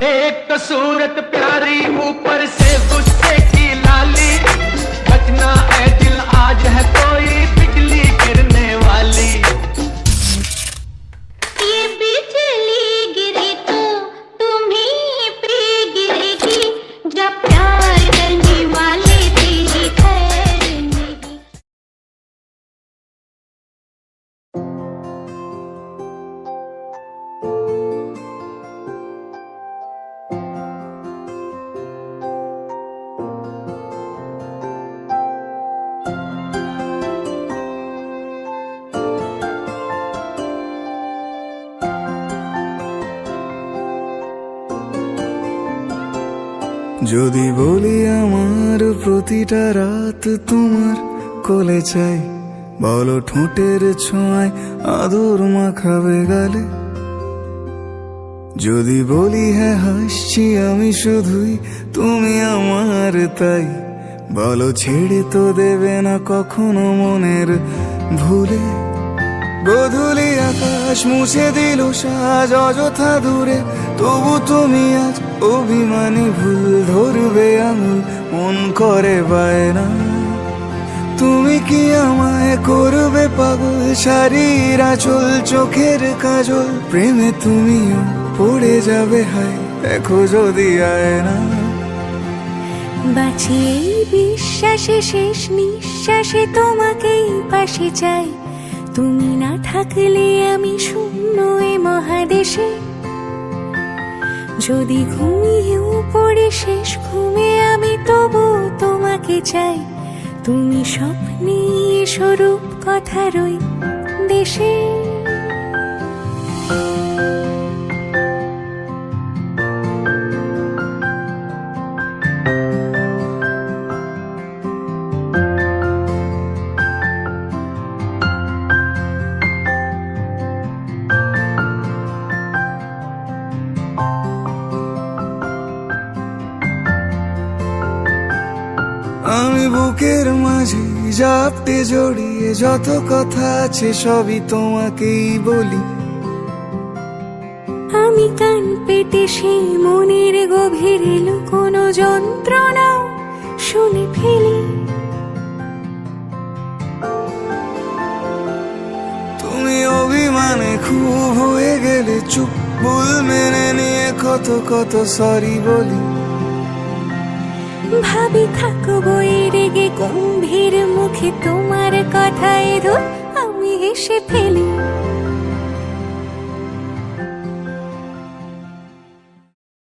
एक तो सूरत प्यारी ऊपर से गुस्से की लाली, बचना है दिल आज है कोई बिजली गिरने वाली। ये बिजली गिरी तो तुम्हीं पे गिरेगी, जब प्यार करने वाले तेरी खैर नहीं। যদি বলি আমার প্রতিটা রাত তোমার কোলে চাই, বলো ঠোঁটের ছোঁয়ায় আদর মাখাবে গালে। যদি বলি হ্যাঁ হাসছি আমি শুধুই, তুমি আমার তাই, বলো ছেড়ে তো দেবে না কখনো মনের ভুলে। গোধূলি আকাশ মুছে দিল সাজ অযথা দূরে, তবু তুমি আজ অভিমানী ভুল ধরবে আঙুল, মন করে বায়না। তুমি কি আমায় করবে পাগল, শাড়ির আঁচল চোখের কাজল, প্রেমে তুমিও পড়ে যাবে হায় দেখো যদি আয়না। বাঁচি এই বিশ্বাসে শেষ নিঃশ্বাসে তোমাকেই পাশে চাই, তুমি না থাকলে আমি শূন্য এ মহাদেশে। যদি ঘুমিয়েও পড়ে শেষ ঘুমে আমি তবু তোমাকে চাই, তুমি স্বপ্নে স্বরূপ কথার ওই দেশে। আমি বুকের মাঝে জাপটে জড়িয়ে যত কথা আছে সবই তোমাকেই বলি। আমি কান পেতে সেই মনের গভীরে লুকোনো যন্ত্রণা শুনে ফেলি। তুমি অভিমানে খুব হয়ে গেলে চুপ, ভুল মেনে নিয়ে কত কত সরি বলি। ভাবি থাকবো এই রেগে গম্ভীর মুখে তোমার কথায় ধর আমি হেসে ফেলি।